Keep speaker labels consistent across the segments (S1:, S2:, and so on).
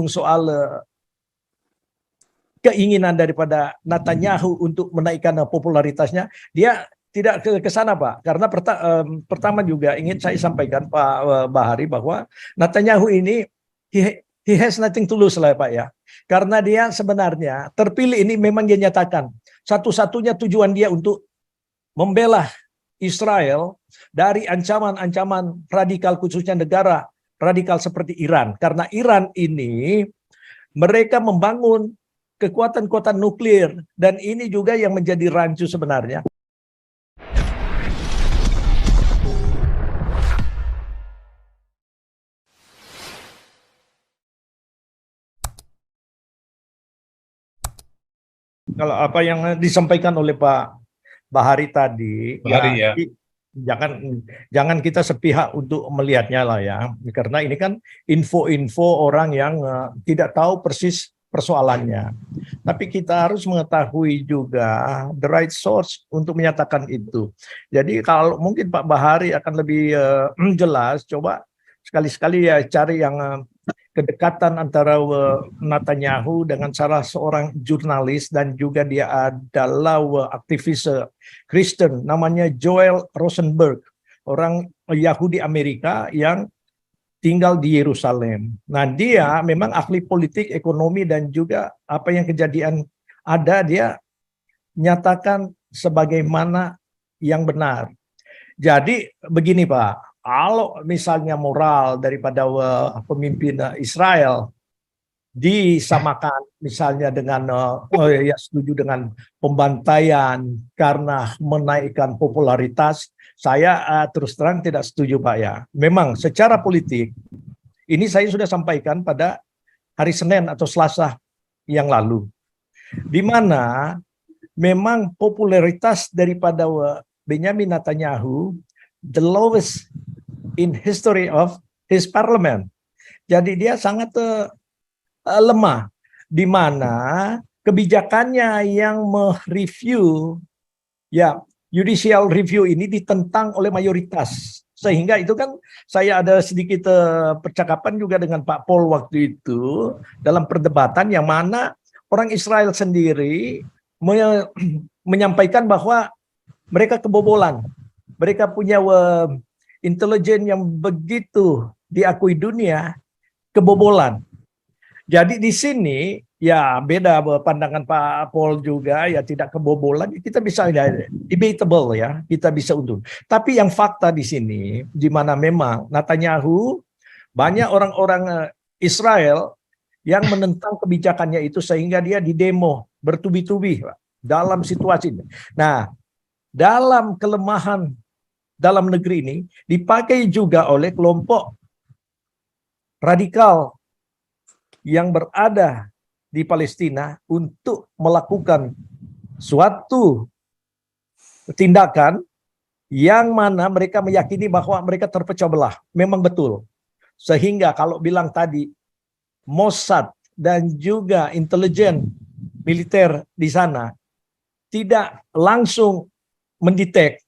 S1: soal keinginan daripada Netanyahu untuk menaikkan popularitasnya, dia tidak ke sana, Pak. Karena pertama juga ingin saya sampaikan, Pak Bahari, bahwa Netanyahu ini he has nothing to lose lah, Pak, ya. Karena dia sebenarnya terpilih ini memang dia nyatakan satu-satunya tujuan dia untuk membela Israel dari ancaman-ancaman radikal, khususnya negara radikal seperti Iran. Karena Iran ini mereka membangun kekuatan-kekuatan nuklir, dan ini juga yang menjadi rancu sebenarnya. Kalau apa yang disampaikan oleh Pak Bahari tadi,
S2: Bahari, ya.
S1: jangan kita sepihak untuk melihatnya lah, ya, karena ini kan info-info orang yang tidak tahu persis persoalannya. Tapi kita harus mengetahui juga the right source untuk menyatakan itu. Jadi kalau mungkin Pak Bahari akan lebih jelas, coba sekali-sekali ya cari yang kedekatan antara Netanyahu dengan salah seorang jurnalis, dan juga dia adalah aktivis Kristen, namanya Joel Rosenberg, orang Yahudi Amerika yang tinggal di Yerusalem. Nah, dia memang ahli politik, ekonomi, dan juga apa yang kejadian ada, dia nyatakan sebagaimana yang benar. Jadi begini, Pak, kalau misalnya moral daripada pemimpin Israel disamakan misalnya dengan ya setuju dengan pembantaian karena menaikkan popularitas, saya terus terang tidak setuju, Pak, ya. Memang secara politik ini saya sudah sampaikan pada hari Senin atau Selasa yang lalu, di mana memang popularitas daripada Benjamin Netanyahu the lowest in history of his parliament. Jadi dia sangat lemah, di mana kebijakannya yang mereview, ya, judicial review ini ditentang oleh mayoritas. Sehingga itu kan saya ada sedikit percakapan juga dengan Pak Paul waktu itu dalam perdebatan yang mana orang Israel sendiri menyampaikan bahwa mereka kebobolan. Mereka punya intelijen yang begitu diakui dunia, kebobolan. Jadi di sini ya beda pandangan Pak Paul juga, ya tidak kebobolan, kita bisa ya, debatable, ya, kita bisa untung. Tapi yang fakta di sini, di mana memang Netanyahu, banyak orang-orang Israel yang menentang kebijakannya itu, sehingga dia didemo bertubi-tubi dalam situasi ini. Nah, dalam kelemahan dalam negeri ini dipakai juga oleh kelompok radikal yang berada di Palestina untuk melakukan suatu tindakan yang mana mereka meyakini bahwa mereka terpecah belah. Memang betul. Sehingga kalau bilang tadi Mossad dan juga intelijen militer di sana tidak langsung mendetek,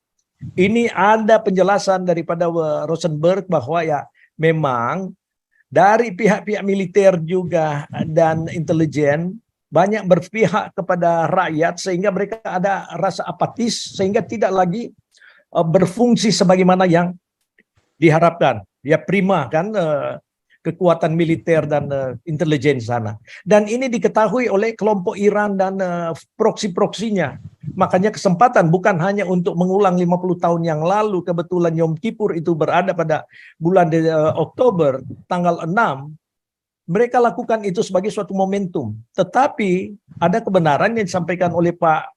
S1: ini ada penjelasan daripada Rosenberg bahwa ya memang dari pihak-pihak militer juga dan intelijen banyak berpihak kepada rakyat, sehingga mereka ada rasa apatis, sehingga tidak lagi berfungsi sebagaimana yang diharapkan. Ya prima kan kekuatan militer dan intelijen sana. Dan ini diketahui oleh kelompok Iran dan proksi-proksinya. Makanya kesempatan bukan hanya untuk mengulang 50 tahun yang lalu, kebetulan Yom Kippur itu berada pada bulan Oktober tanggal 6, mereka lakukan itu sebagai suatu momentum. Tetapi ada kebenaran yang disampaikan oleh Pak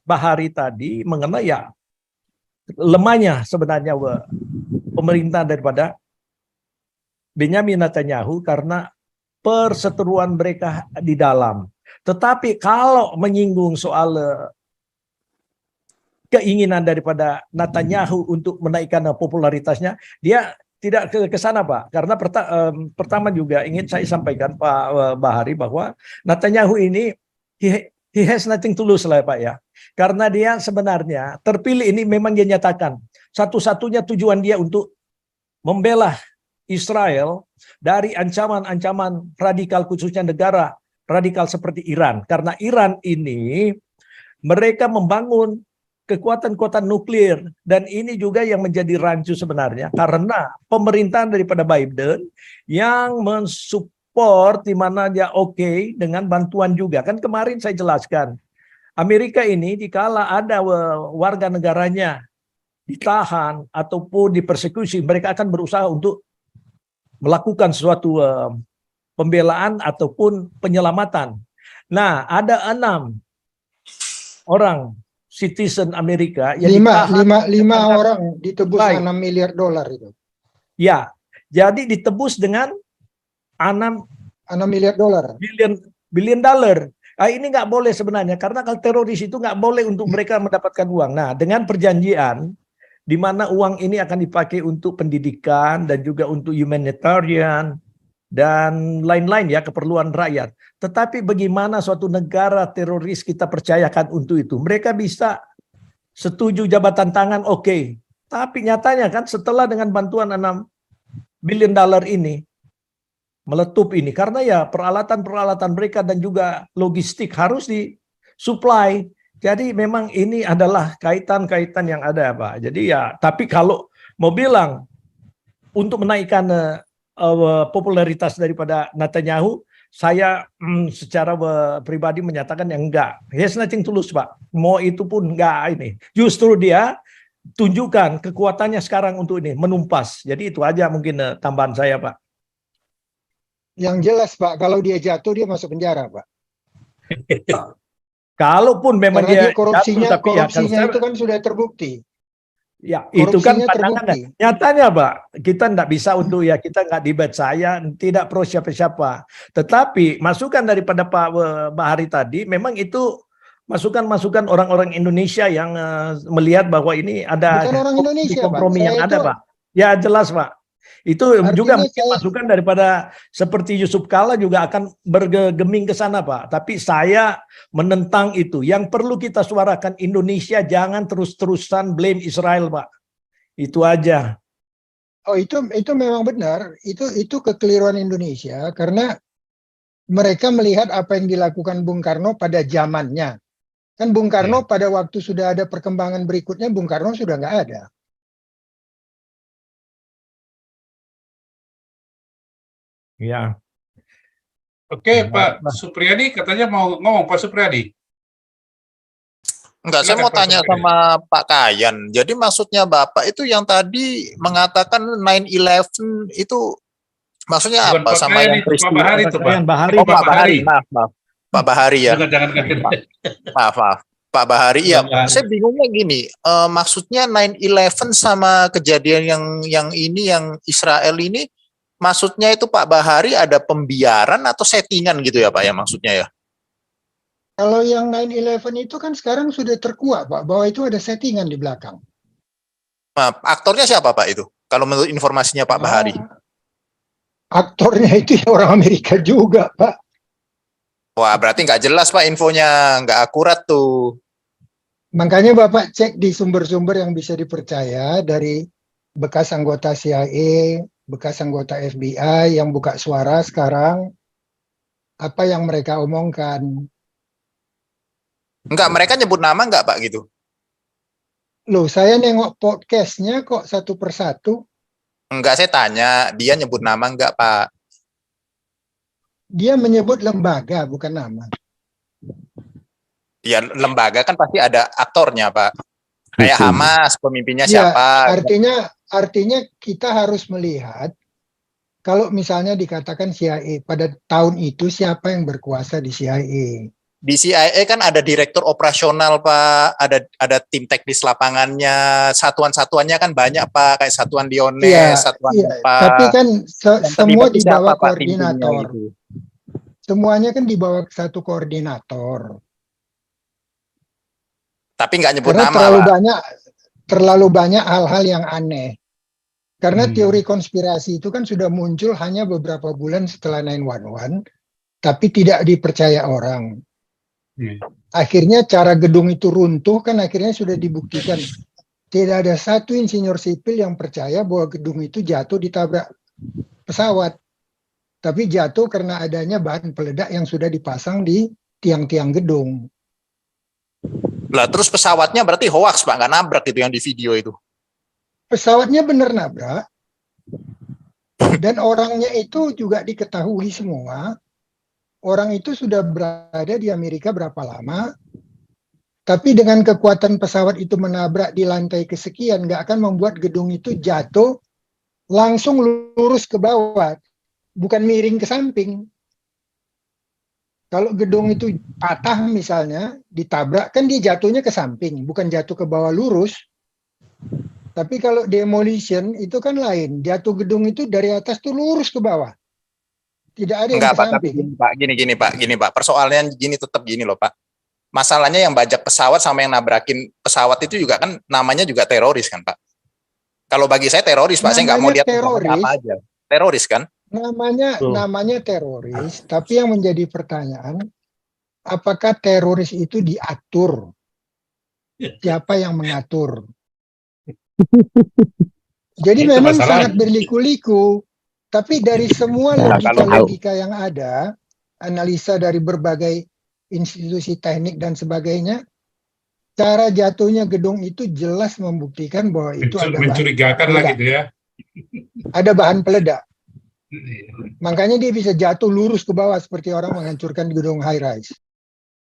S1: Bahari tadi mengenai ya lemahnya sebenarnya pemerintah daripada Benjamin Netanyahu karena perseteruan mereka di dalam. Tetapi kalau menyinggung soal keinginan daripada Netanyahu untuk menaikkan popularitasnya, dia tidak ke sana, Pak. Karena pertama juga ingin saya sampaikan, Pak Bahari, bahwa Netanyahu ini he has nothing to lose lah, Pak, ya. Karena dia sebenarnya terpilih ini memang dia nyatakan satu-satunya tujuan dia untuk membela Israel dari ancaman-ancaman radikal, khususnya negara radikal seperti Iran. Karena Iran ini mereka membangun kekuatan-kekuatan nuklir, dan ini juga yang menjadi rancu sebenarnya karena pemerintahan daripada Biden yang mensupport di mana dia oke dengan bantuan juga. Kan kemarin saya jelaskan, Amerika ini dikala ada warga negaranya ditahan ataupun dipersekusi, mereka akan berusaha untuk melakukan suatu pembelaan ataupun penyelamatan. Nah, ada 6 orang citizen Amerika yang
S2: lima orang ditebus $6 miliar itu.
S1: Ya, jadi ditebus dengan 6
S2: miliar dolar.
S1: Billion dollar. Nah, ini nggak boleh sebenarnya, karena kalau teroris itu nggak boleh untuk mereka mendapatkan uang. Nah, dengan perjanjian di mana uang ini akan dipakai untuk pendidikan dan juga untuk humanitarian dan lain-lain ya, keperluan rakyat. Tetapi bagaimana suatu negara teroris kita percayakan untuk itu? Mereka bisa setuju jabatan tangan, oke. Tapi nyatanya kan setelah dengan bantuan 6 billion dollar ini meletup ini, karena ya peralatan-peralatan mereka dan juga logistik harus disuplai. Jadi memang ini adalah kaitan-kaitan yang ada, Pak. Jadi ya, tapi kalau mau bilang untuk menaikkan popularitas daripada Netanyahu, saya secara pribadi menyatakan yang enggak. He has nothing to lose, Pak. Mau itu pun enggak ini. Justru dia tunjukkan kekuatannya sekarang untuk ini, menumpas. Jadi itu aja mungkin tambahan saya, Pak.
S2: Yang jelas, Pak, kalau dia jatuh dia masuk penjara, Pak.
S1: Kalaupun memang
S2: karena
S1: dia
S2: korupsinya,
S1: jatuh, tapi
S2: korupsinya itu kan sudah terbukti.
S1: Ya, itu kan pandangannya.
S2: Terbukti.
S1: Nyatanya, Pak, kita enggak bisa untuk ya, kita enggak debat, saya tidak pro siapa-siapa. Tetapi masukan daripada Pak Bahari tadi, memang itu masukan-masukan orang-orang Indonesia yang melihat bahwa ini ada
S2: Bukan orang Indonesia,
S1: kompromi
S2: Pak.
S1: yang ada,
S2: Itu,
S1: Pak. Ya jelas, Pak. Itu juga mungkin
S2: saya,
S1: masukan daripada seperti Yusuf Kala juga akan bergeming ke sana, Pak. Tapi saya menentang itu. Yang perlu kita suarakan, Indonesia jangan terus-terusan blame Israel, Pak. Itu aja.
S2: Oh, itu memang benar. Itu kekeliruan Indonesia karena mereka melihat apa yang dilakukan Bung Karno pada zamannya. Kan Bung Karno pada waktu sudah ada perkembangan berikutnya, Bung Karno sudah nggak ada.
S1: Ya.
S3: Oke, Pak Supriyadi katanya mau ngomong, Pak Supriyadi.
S4: Enggak, saya mau tanya sama Pak Kayan. Jadi maksudnya Bapak itu yang tadi mengatakan 9/11 itu maksudnya
S3: bukan
S4: apa?
S3: Pak
S4: Sama
S3: Kayan
S4: yang
S3: itu,
S4: peristiwa.
S3: Pak Bahari itu, Pak.
S1: Bahari,
S4: Oh,
S1: Pak
S4: Pak Bahari. Maaf. Pak Bahari ya.
S3: Jangan
S4: Maaf. Pak Bahari ya.
S3: Bahari.
S4: Saya bingungnya gini, maksudnya 9/11 sama kejadian yang ini, yang Israel ini, maksudnya itu Pak Bahari ada pembiaran atau settingan gitu ya Pak ya maksudnya ya?
S2: Kalau yang 9/11 itu kan sekarang sudah terkuak, Pak, bahwa itu ada settingan di belakang.
S4: Maaf, aktornya siapa Pak itu? Kalau menurut informasinya Pak Bahari.
S2: Aktornya itu ya orang Amerika juga, Pak.
S4: Wah, berarti nggak jelas Pak infonya, nggak akurat tuh.
S2: Makanya Bapak cek di sumber-sumber yang bisa dipercaya dari bekas anggota CIA, bekas anggota FBI yang buka suara sekarang, apa yang mereka omongkan.
S4: Enggak, mereka nyebut nama enggak Pak gitu?
S2: Loh, saya nengok podcastnya kok satu persatu.
S4: Enggak, saya tanya, dia nyebut nama enggak Pak?
S2: Dia menyebut lembaga, bukan nama.
S4: Ya, lembaga kan pasti ada aktornya Pak. Kayak Hamas, pemimpinnya
S2: Ya,
S4: siapa?
S2: artinya kita harus melihat, kalau misalnya dikatakan CIA, pada tahun itu siapa yang berkuasa di CIA?
S4: Di CIA kan ada direktur operasional Pak, ada tim teknis lapangannya, satuan-satuannya kan banyak Pak, kayak satuan Diones,
S2: Iya,
S4: satuan
S2: iya.
S4: Pak.
S2: Tapi kan semua di bawah
S4: siapa, Pak, tim-timnya
S2: koordinator.
S4: gitu?
S2: Semuanya kan di bawah satu koordinator.
S4: Tapi nggak nyebut
S2: Karena
S4: nama Pak.
S2: terlalu banyak hal-hal yang aneh. Karena teori konspirasi itu kan sudah muncul hanya beberapa bulan setelah 9/11, tapi tidak dipercaya orang. Akhirnya cara gedung itu runtuh kan akhirnya sudah dibuktikan. Tidak ada satu insinyur sipil yang percaya bahwa gedung itu jatuh ditabrak pesawat, tapi jatuh karena adanya bahan peledak yang sudah dipasang di tiang-tiang gedung.
S4: Lah terus pesawatnya berarti hoax Pak, nggak nabrak itu yang di video itu.
S2: Pesawatnya benar nabrak, dan orangnya itu juga diketahui semua. Orang itu sudah berada di Amerika berapa lama, tapi dengan kekuatan pesawat itu menabrak di lantai kesekian, nggak akan membuat gedung itu jatuh langsung lurus ke bawah, bukan miring ke samping. Kalau gedung itu patah misalnya, ditabrak, kan dia jatuhnya ke samping, bukan jatuh ke bawah lurus. Tapi kalau demolition itu kan lain, jatuh gedung itu dari atas tuh lurus ke bawah. Tidak ada yang
S4: Enggak
S2: ke
S4: Pak, tapi
S2: samping.
S4: gini Pak. Persoalannya gini tetap gini loh Pak. Masalahnya yang bajak pesawat sama yang nabrakin pesawat itu juga kan namanya juga teroris kan Pak. Kalau bagi saya teroris Pak, saya nggak mau
S2: Namanya
S4: lihat namanya apa aja. Teroris kan?
S2: Namanya teroris, tapi yang menjadi pertanyaan, apakah teroris itu diatur? Siapa yang mengatur? Jadi
S3: Itu
S2: memang
S3: masalahnya.
S2: sangat berliku-liku. Tapi dari semua
S4: Nah, kalau
S2: logika-logika yang ada, analisa dari berbagai institusi teknik dan sebagainya, cara jatuhnya gedung itu jelas membuktikan bahwa itu ada bahan
S3: Mencurigakan lah
S2: peledak.
S3: gitu ya.
S2: Ada bahan peledak. Makanya dia bisa jatuh lurus ke bawah seperti orang menghancurkan gedung high rise.